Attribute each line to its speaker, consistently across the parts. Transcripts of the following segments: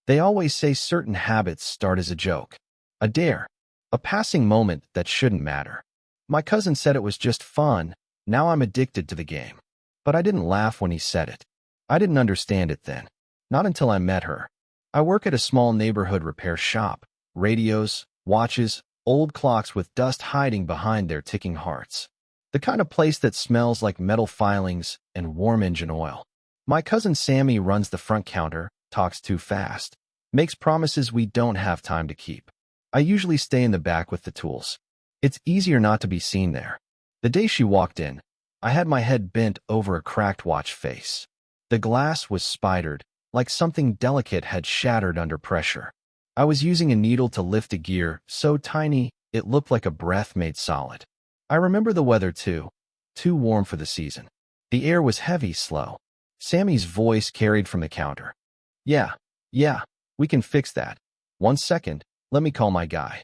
Speaker 1: They always say certain habits start as a joke, a dare, a passing moment that shouldn't matter. My cousin said it was just fun. Now I'm addicted to the game. But I didn't laugh when he said it. I didn't understand it then. Not until I met her. I work at a small neighborhood repair shop. Radios, watches, old clocks with dust hiding behind their ticking hearts. The kind of place that smells like metal filings and warm engine oil. My cousin Sammy runs the front counter, talks too fast, makes promises we don't have time to keep. I usually stay in the back with the tools. It's easier not to be seen there. The day she walked in, I had my head bent over a cracked watch face. The glass was spidered, like something delicate had shattered under pressure. I was using a needle to lift a gear, so tiny it looked like a breath made solid. I remember the weather too warm for the season. The air was heavy, slow. Sammy's voice carried from the counter. Yeah, we can fix that. 1 second, let me call my guy.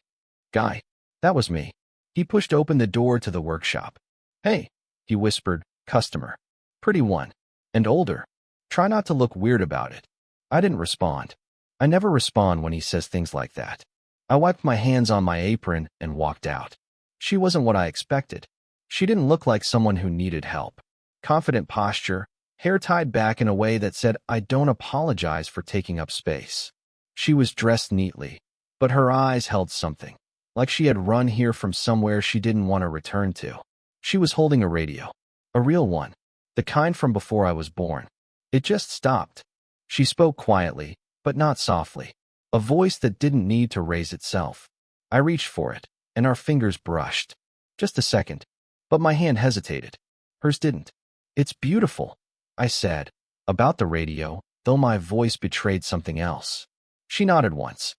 Speaker 1: Guy, that was me. He pushed open the door to the workshop. Hey, he whispered, customer. Pretty one. And older. Try not to look weird about it. I didn't respond. I never respond when he says things like that. I wiped my hands on my apron and walked out. She wasn't what I expected. She didn't look like someone who needed help. Confident posture, hair tied back in a way that said, I don't apologize for taking up space. She was dressed neatly, but her eyes held something, like she had run here from somewhere she didn't want to return to. She was holding a radio. A real one. The kind from before I was born. It just stopped. She spoke quietly, but not softly. A voice that didn't need to raise itself. I reached for it, and our fingers brushed. Just a second. But my hand hesitated. Hers didn't. It's beautiful, I said, about the radio, though my voice betrayed something else. She nodded once.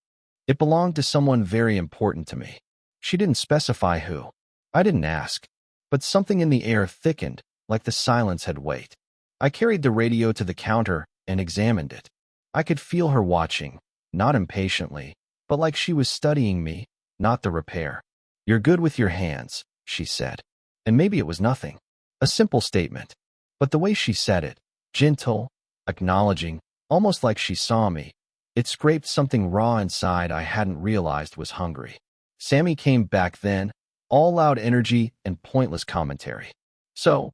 Speaker 1: It belonged to someone very important to me. She didn't specify who. I didn't ask. But something in the air thickened, like the silence had weight. I carried the radio to the counter and examined it. I could feel her watching, not impatiently, but like she was studying me, not the repair. You're good with your hands, she said. And maybe it was nothing. A simple statement. But the way she said it, gentle, acknowledging, almost like she saw me, it scraped something raw inside I hadn't realized was hungry. Sammy came back then, all loud energy and pointless commentary. So,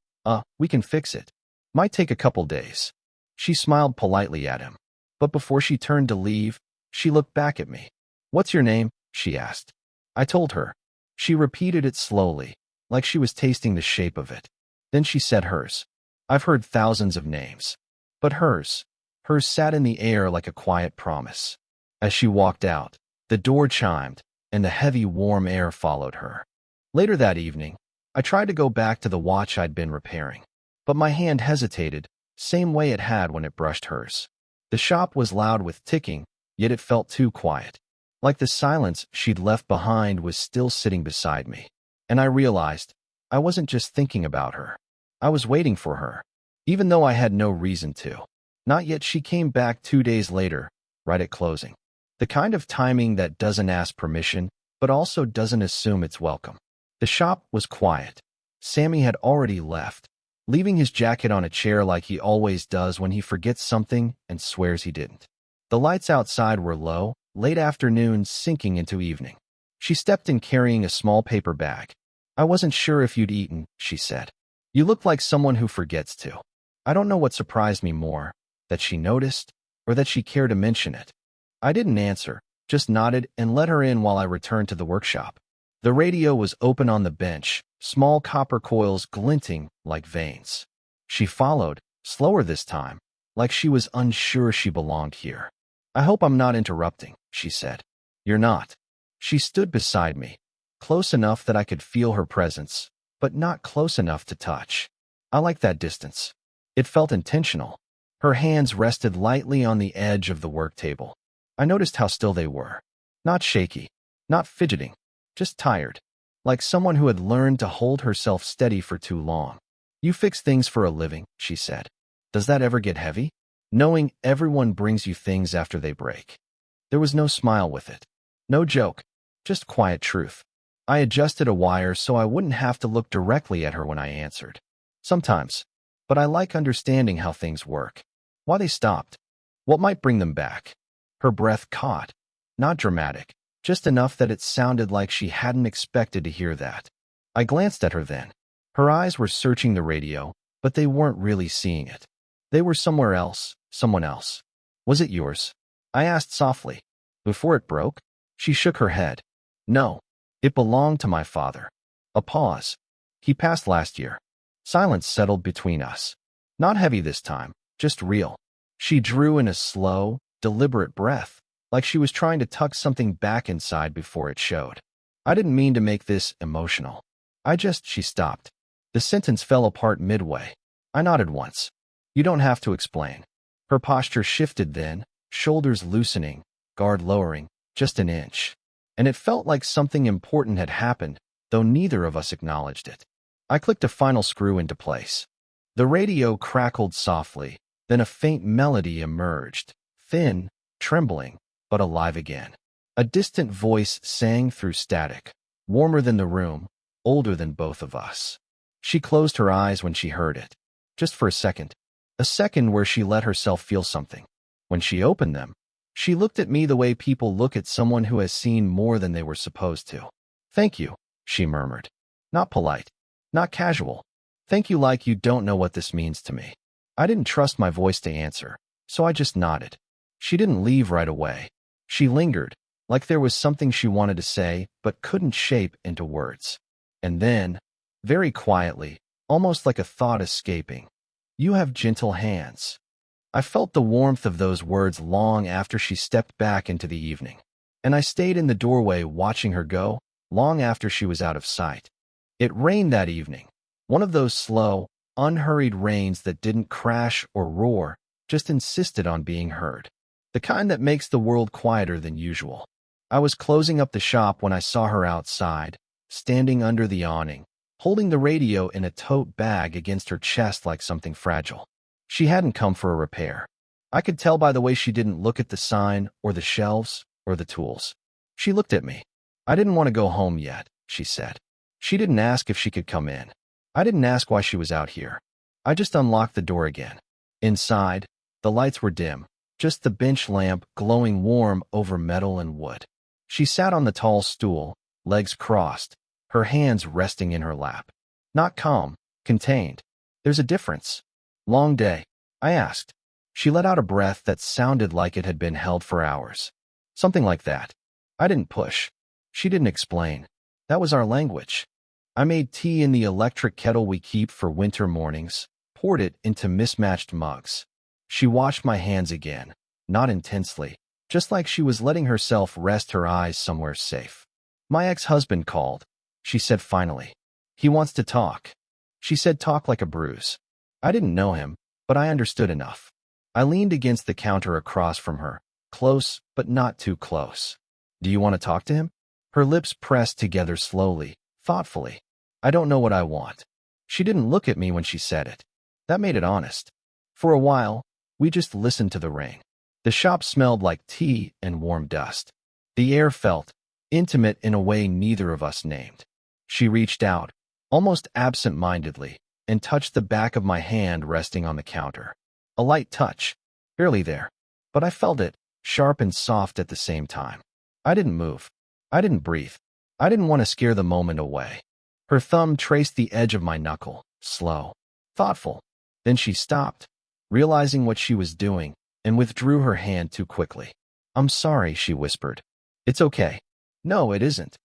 Speaker 1: we can fix it. Might take a couple days. She smiled politely at him. But before she turned to leave, she looked back at me. What's your name? She asked. I told her. She repeated it slowly, like she was tasting the shape of it. Then she said hers. I've heard thousands of names. But hers sat in the air like a quiet promise. As she walked out, the door chimed, and the heavy warm air followed her. Later that evening, I tried to go back to the watch I'd been repairing. But my hand hesitated, same way it had when it brushed hers. The shop was loud with ticking, yet it felt too quiet. Like the silence she'd left behind was still sitting beside me. And I realized I wasn't just thinking about her. I was waiting for her, even though I had no reason to. Not yet. She came back 2 days later, right at closing. The kind of timing that doesn't ask permission, but also doesn't assume it's welcome. The shop was quiet. Sammy had already left, leaving his jacket on a chair like he always does when he forgets something and swears he didn't. The lights outside were low, late afternoon sinking into evening. She stepped in carrying a small paper bag. I wasn't sure if you'd eaten, she said. You look like someone who forgets to. I don't know what surprised me more, that she noticed, or that she cared to mention it. I didn't answer, just nodded and let her in while I returned to the workshop. The radio was open on the bench, small copper coils glinting like veins. She followed, slower this time, like she was unsure she belonged here. I hope I'm not interrupting, she said. You're not. She stood beside me, close enough that I could feel her presence, but not close enough to touch. I liked that distance. It felt intentional. Her hands rested lightly on the edge of the work table. I noticed how still they were. Not shaky, not fidgeting, just tired, like someone who had learned to hold herself steady for too long. You fix things for a living, she said. Does that ever get heavy? Knowing everyone brings you things after they break. There was no smile with it. No joke, just quiet truth. I adjusted a wire so I wouldn't have to look directly at her when I answered. Sometimes, but I like understanding how things work. Why they stopped. What might bring them back. Her breath caught. Not dramatic, just enough that it sounded like she hadn't expected to hear that. I glanced at her then. Her eyes were searching the radio, but they weren't really seeing it. They were somewhere else, someone else. Was it yours? I asked softly. Before it broke? She shook her head. No, it belonged to my father. A pause. He passed last year. Silence settled between us. Not heavy this time, just real. She drew in a slow, deliberate breath, like she was trying to tuck something back inside before it showed. I didn't mean to make this emotional. She stopped. The sentence fell apart midway. I nodded once. You don't have to explain. Her posture shifted then, shoulders loosening, guard lowering, just an inch. And it felt like something important had happened, though neither of us acknowledged it. I clicked a final screw into place. The radio crackled softly, then a faint melody emerged, thin, trembling, but alive again. A distant voice sang through static, warmer than the room, older than both of us. She closed her eyes when she heard it. Just for a second where she let herself feel something. When she opened them, she looked at me the way people look at someone who has seen more than they were supposed to. Thank you, she murmured. Not polite, not casual. Thank you like you don't know what this means to me. I didn't trust my voice to answer, so I just nodded. She didn't leave right away. She lingered, like there was something she wanted to say but couldn't shape into words. And then, very quietly, almost like a thought escaping, "You have gentle hands." I felt the warmth of those words long after she stepped back into the evening. And I stayed in the doorway watching her go, long after she was out of sight. It rained that evening. One of those slow, unhurried rains that didn't crash or roar, just insisted on being heard. The kind that makes the world quieter than usual. I was closing up the shop when I saw her outside, standing under the awning, holding the radio in a tote bag against her chest like something fragile. She hadn't come for a repair. I could tell by the way she didn't look at the sign or the shelves or the tools. She looked at me. I didn't want to go home yet, she said. She didn't ask if she could come in. I didn't ask why she was out here. I just unlocked the door again. Inside, the lights were dim, just the bench lamp glowing warm over metal and wood. She sat on the tall stool, legs crossed, her hands resting in her lap. Not calm, contained. There's a difference. Long day, I asked. She let out a breath that sounded like it had been held for hours. Something like that. I didn't push. She didn't explain. That was our language. I made tea in the electric kettle we keep for winter mornings, poured it into mismatched mugs. She washed my hands again, not intensely, just like she was letting herself rest her eyes somewhere safe. My ex-husband called, she said finally. He wants to talk. She said talk like a bruise. I didn't know him, but I understood enough. I leaned against the counter across from her, close but not too close. Do you want to talk to him? Her lips pressed together slowly, thoughtfully. I don't know what I want. She didn't look at me when she said it. That made it honest. For a while, we just listened to the rain. The shop smelled like tea and warm dust. The air felt intimate in a way neither of us named. She reached out, almost absent-mindedly, and touched the back of my hand resting on the counter. A light touch, barely there, but I felt it, sharp and soft at the same time. I didn't move. I didn't breathe. I didn't want to scare the moment away. Her thumb traced the edge of my knuckle, slow, thoughtful. Then she stopped, realizing what she was doing, and withdrew her hand too quickly. I'm sorry, she whispered. It's okay. No, it isn't.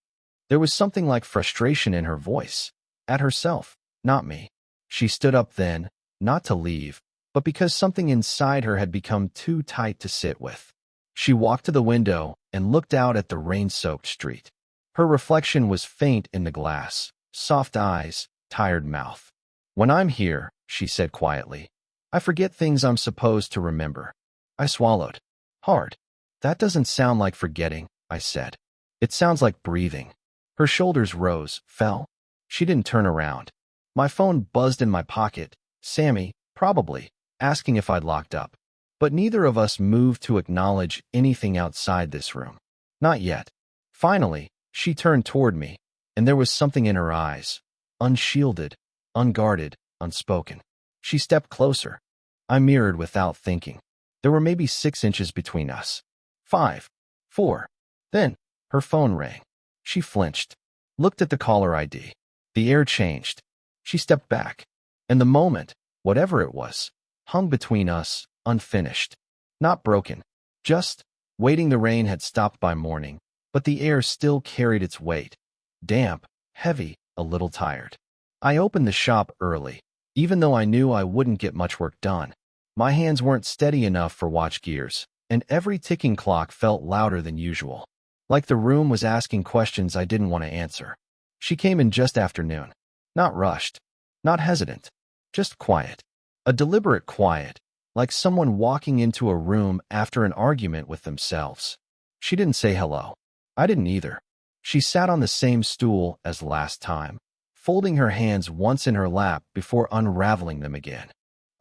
Speaker 1: There was something like frustration in her voice. At herself, not me. She stood up then, not to leave, but because something inside her had become too tight to sit with. She walked to the window and looked out at the rain-soaked street. Her reflection was faint in the glass, soft eyes, tired mouth. When I'm here, she said quietly, I forget things I'm supposed to remember. I swallowed. Hard. That doesn't sound like forgetting, I said. It sounds like breathing. Her shoulders rose, fell. She didn't turn around. My phone buzzed in my pocket. Sammy, probably, asking if I'd locked up. But neither of us moved to acknowledge anything outside this room. Not yet. Finally, she turned toward me, and there was something in her eyes, unshielded, unguarded, unspoken. She stepped closer. I mirrored without thinking. There were maybe 6 inches between us. 5, 4. Then, her phone rang. She flinched, looked at the caller ID. The air changed. She stepped back, and the moment, whatever it was, hung between us, unfinished. Not broken, just waiting. The rain had stopped by morning, but the air still carried its weight. Damp, heavy, a little tired. I opened the shop early, even though I knew I wouldn't get much work done. My hands weren't steady enough for watch gears, and every ticking clock felt louder than usual, like the room was asking questions I didn't want to answer. She came in just after noon. Not rushed, not hesitant, just quiet. A deliberate quiet, like someone walking into a room after an argument with themselves. She didn't say hello. I didn't either. She sat on the same stool as last time, folding her hands once in her lap before unraveling them again.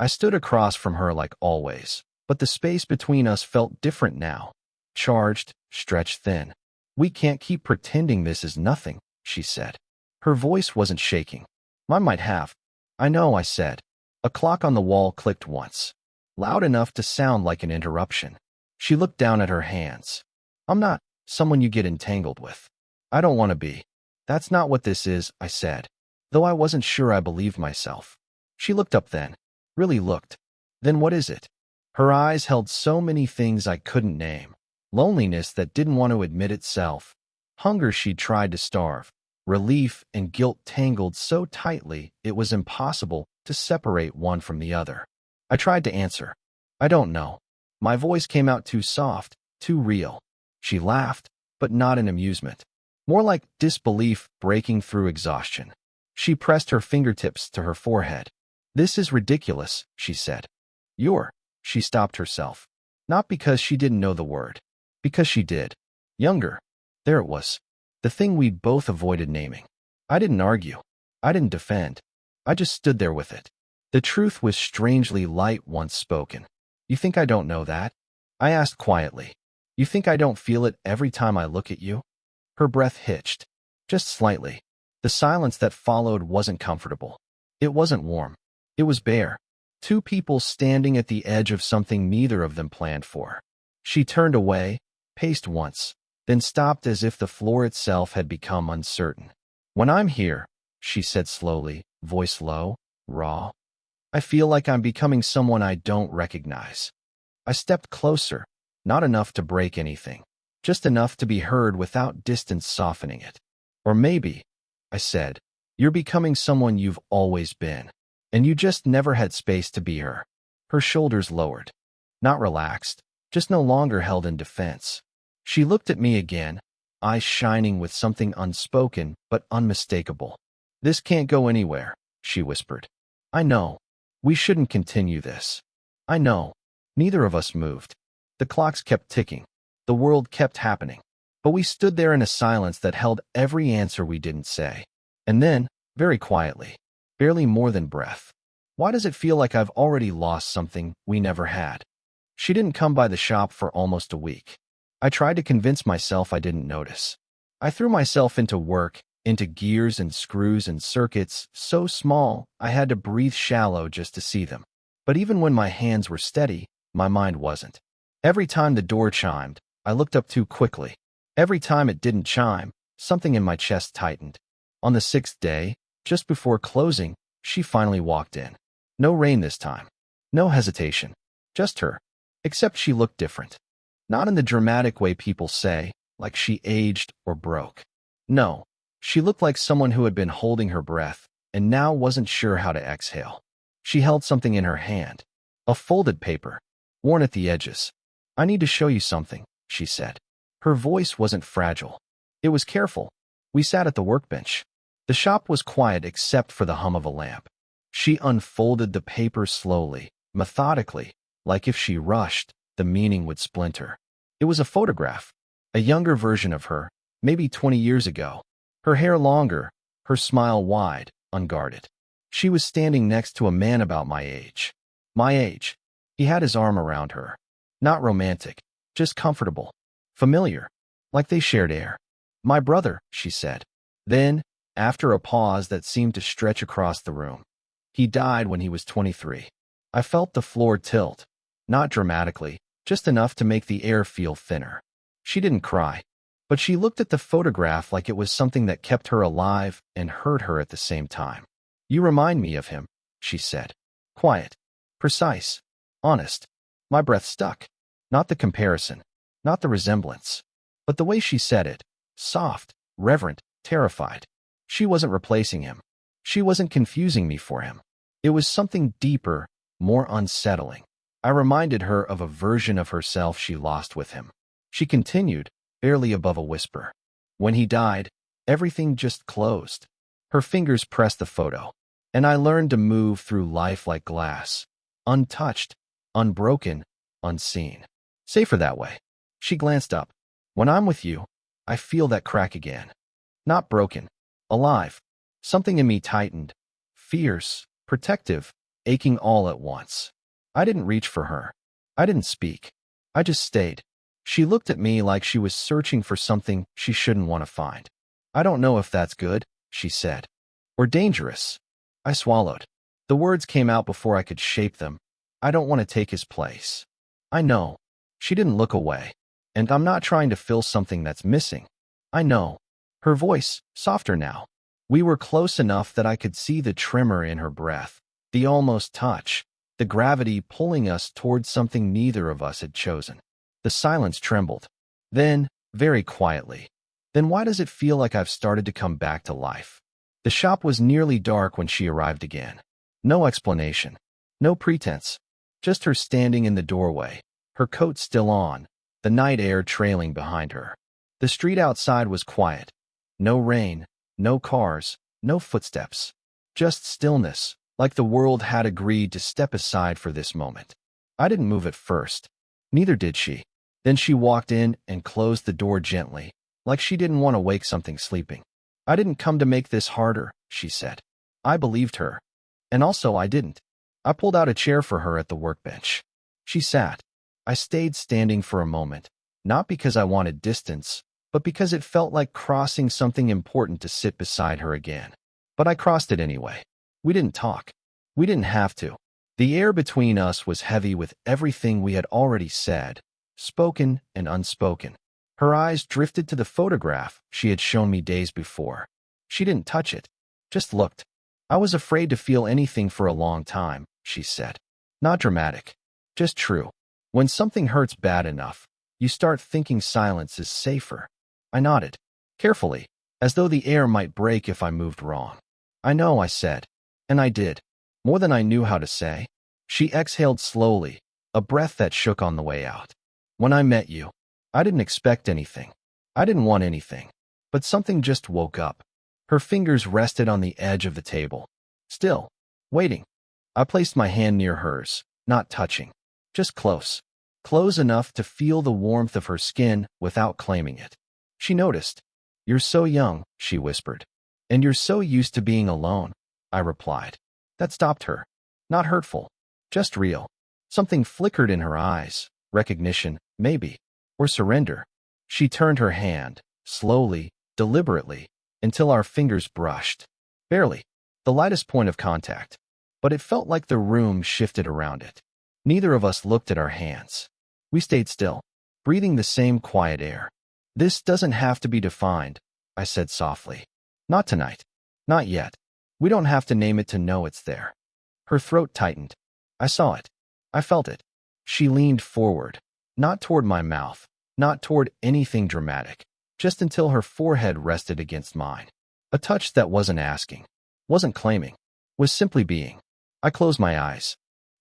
Speaker 1: I stood across from her like always, but the space between us felt different now. Charged, stretched thin. "We can't keep pretending this is nothing," she said. Her voice wasn't shaking. Mine might have. "I know," I said. A clock on the wall clicked once, loud enough to sound like an interruption. She looked down at her hands. "I'm not someone you get entangled with. I don't want to be. That's not what this is," I said, though I wasn't sure I believed myself. She looked up then, really looked. "Then what is it?" Her eyes held so many things I couldn't name. Loneliness that didn't want to admit itself. Hunger she'd tried to starve. Relief and guilt tangled so tightly it was impossible to separate one from the other. I tried to answer. "I don't know." My voice came out too soft, too real. She laughed, but not in amusement. More like disbelief breaking through exhaustion. She pressed her fingertips to her forehead. "This is ridiculous," she said. "You're—" She stopped herself. Not because she didn't know the word. Because she did. Younger. There it was. The thing we'd both avoided naming. I didn't argue. I didn't defend. I just stood there with it. The truth was strangely light once spoken. "You think I don't know that?" I asked quietly. "You think I don't feel it every time I look at you?" Her breath hitched. Just slightly. The silence that followed wasn't comfortable. It wasn't warm. It was bare. Two people standing at the edge of something neither of them planned for. She turned away, paced once, then stopped as if the floor itself had become uncertain. "When I'm here," she said slowly, voice low, raw, "I feel like I'm becoming someone I don't recognize." I stepped closer, not enough to break anything, just enough to be heard without distance softening it. "Or maybe," I said, "you're becoming someone you've always been, and you just never had space to be her." Her shoulders lowered. Not relaxed, just no longer held in defense. She looked at me again, eyes shining with something unspoken but unmistakable. "This can't go anywhere," she whispered. "I know. We shouldn't continue this. I know." Neither of us moved. The clocks kept ticking. The world kept happening. But we stood there in a silence that held every answer we didn't say. And then, very quietly, barely more than breath, "Why does it feel like I've already lost something we never had?" She didn't come by the shop for almost a week. I tried to convince myself I didn't notice. I threw myself into work, into gears and screws and circuits so small I had to breathe shallow just to see them. But even when my hands were steady, my mind wasn't. Every time the door chimed, I looked up too quickly. Every time it didn't chime, something in my chest tightened. On the 6th day, just before closing, she finally walked in. No rain this time. No hesitation. Just her. Except she looked different. Not in the dramatic way people say, like she aged or broke. No, she looked like someone who had been holding her breath and now wasn't sure how to exhale. She held something in her hand. A folded paper, worn at the edges. "I need to show you something," she said. Her voice wasn't fragile. It was careful. We sat at the workbench. The shop was quiet except for the hum of a lamp. She unfolded the paper slowly, methodically, like if she rushed, the meaning would splinter. It was a photograph. A younger version of her, maybe 20 years ago. Her hair longer, her smile wide, unguarded. She was standing next to a man about my age. My age. He had his arm around her. Not romantic, just comfortable. Familiar. Like they shared air. "My brother," she said. Then, after a pause that seemed to stretch across the room, "He died when he was 23. I felt the floor tilt. Not dramatically, just enough to make the air feel thinner. She didn't cry, but she looked at the photograph like it was something that kept her alive and hurt her at the same time. "You remind me of him," she said. Quiet, precise, honest. My breath stuck. Not the comparison, not the resemblance, but the way she said it. Soft, reverent, terrified. She wasn't replacing him. She wasn't confusing me for him. It was something deeper, more unsettling. I reminded her of a version of herself she lost with him. She continued, barely above a whisper. "When he died, everything just closed." Her fingers pressed the photo, and I learned to move through life like glass, untouched, unbroken, unseen. Safer that way. She glanced up. "When I'm with you, I feel that crack again. Not broken, alive." Something in me tightened, fierce, protective, aching all at once. I didn't reach for her. I didn't speak. I just stayed. She looked at me like she was searching for something she shouldn't want to find. "I don't know if that's good," she said, "or dangerous." I swallowed. The words came out before I could shape them. "I don't want to take his place." "I know." She didn't look away. "And I'm not trying to fill something that's missing." "I know." Her voice, softer now. We were close enough that I could see the tremor in her breath, the almost touch, the gravity pulling us towards something neither of us had chosen. The silence trembled. Then, very quietly, "Then why does it feel like I've started to come back to life?" The shop was nearly dark when she arrived again. No explanation, no pretense, just her standing in the doorway, her coat still on, the night air trailing behind her. The street outside was quiet. No rain, no cars, no footsteps. Just stillness, like the world had agreed to step aside for this moment. I didn't move at first. Neither did she. Then she walked in and closed the door gently, like she didn't want to wake something sleeping. "I didn't come to make this harder," she said. I believed her. And also I didn't. I pulled out a chair for her at the workbench. She sat. I stayed standing for a moment, not because I wanted distance, but because it felt like crossing something important to sit beside her again. But I crossed it anyway. We didn't talk. We didn't have to. The air between us was heavy with everything we had already said, spoken and unspoken. Her eyes drifted to the photograph she had shown me days before. She didn't touch it, just looked. "I was afraid to feel anything for a long time," she said. Not dramatic, just true. When something hurts bad enough, you start thinking silence is safer. I nodded, carefully, as though the air might break if I moved wrong. "I know," I said. And I did. More than I knew how to say. She exhaled slowly, a breath that shook on the way out. "When I met you, I didn't expect anything. I didn't want anything. But something just woke up." Her fingers rested on the edge of the table. Still, waiting. I placed my hand near hers, not touching. Just close. Close enough to feel the warmth of her skin without claiming it. She noticed. "You're so young," she whispered. "And you're so used to being alone," I replied. That stopped her. Not hurtful, just real. Something flickered in her eyes. Recognition, maybe. Or surrender. She turned her hand, slowly, deliberately, until our fingers brushed. Barely. The lightest point of contact. But it felt like the room shifted around it. Neither of us looked at our hands. We stayed still, breathing the same quiet air. "This doesn't have to be defined," I said softly. "Not tonight. Not yet. We don't have to name it to know it's there." Her throat tightened. I saw it. I felt it. She leaned forward, not toward my mouth, not toward anything dramatic, just until her forehead rested against mine. A touch that wasn't asking, wasn't claiming, was simply being. I closed my eyes.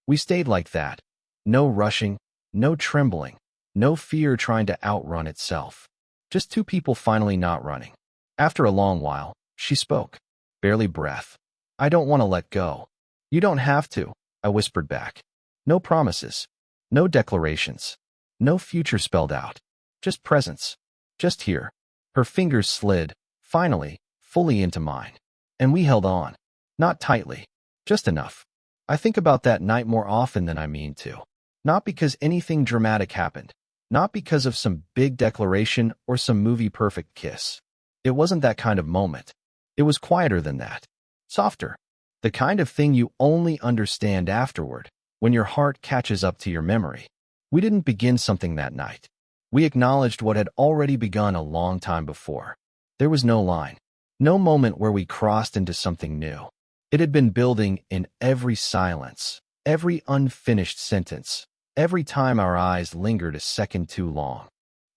Speaker 1: We stayed like that. No rushing, no trembling, no fear trying to outrun itself. Just two people finally not running. After a long while, she spoke. Barely breath. "I don't want to let go." "You don't have to," I whispered back. No promises. No declarations. No future spelled out. Just presence. Just here. Her fingers slid, finally, fully into mine. And we held on. Not tightly. Just enough. I think about that night more often than I mean to. Not because anything dramatic happened. Not because of some big declaration or some movie-perfect kiss. It wasn't that kind of moment. It was quieter than that. Softer. The kind of thing you only understand afterward, when your heart catches up to your memory. We didn't begin something that night. We acknowledged what had already begun a long time before. There was no line, no moment where we crossed into something new. It had been building in every silence, every unfinished sentence, every time our eyes lingered a second too long.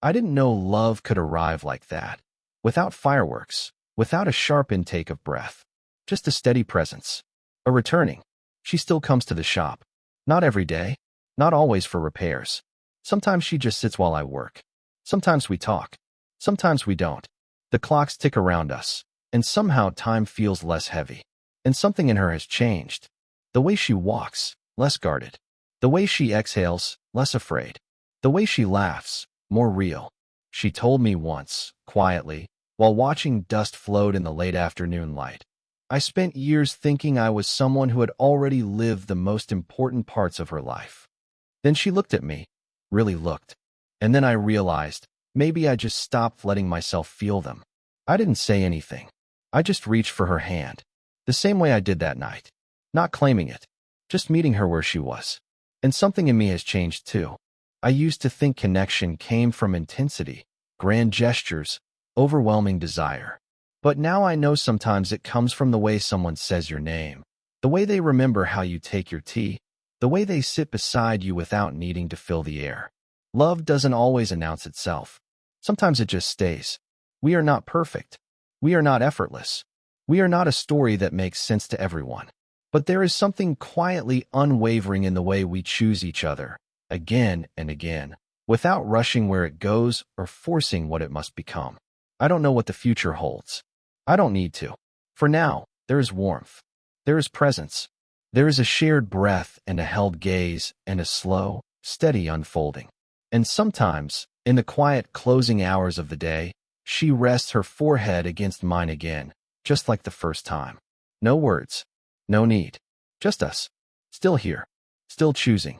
Speaker 1: I didn't know love could arrive like that, without fireworks, without a sharp intake of breath, just a steady presence. A returning. She still comes to the shop. Not every day, not always for repairs. Sometimes she just sits while I work. Sometimes we talk. Sometimes we don't. The clocks tick around us, and somehow time feels less heavy. And something in her has changed. The way she walks, less guarded. The way she exhales, less afraid. The way she laughs, more real. She told me once, quietly, while watching dust float in the late afternoon light. I spent years thinking I was someone who had already lived the most important parts of her life. Then she looked at me, really looked. And then I realized, maybe I just stopped letting myself feel them. I didn't say anything. I just reached for her hand. The same way I did that night. Not claiming it. Just meeting her where she was. And something in me has changed too. I used to think connection came from intensity, grand gestures, overwhelming desire. But now I know sometimes it comes from the way someone says your name, the way they remember how you take your tea, the way they sit beside you without needing to fill the air. Love doesn't always announce itself. Sometimes it just stays. We are not perfect. We are not effortless. We are not a story that makes sense to everyone. But there is something quietly unwavering in the way we choose each other, again and again, without rushing where it goes or forcing what it must become. I don't know what the future holds. I don't need to. For now, there is warmth. There is presence. There is a shared breath and a held gaze and a slow, steady unfolding. And sometimes, in the quiet closing hours of the day, she rests her forehead against mine again, just like the first time. No words. No need. Just us. Still here. Still choosing.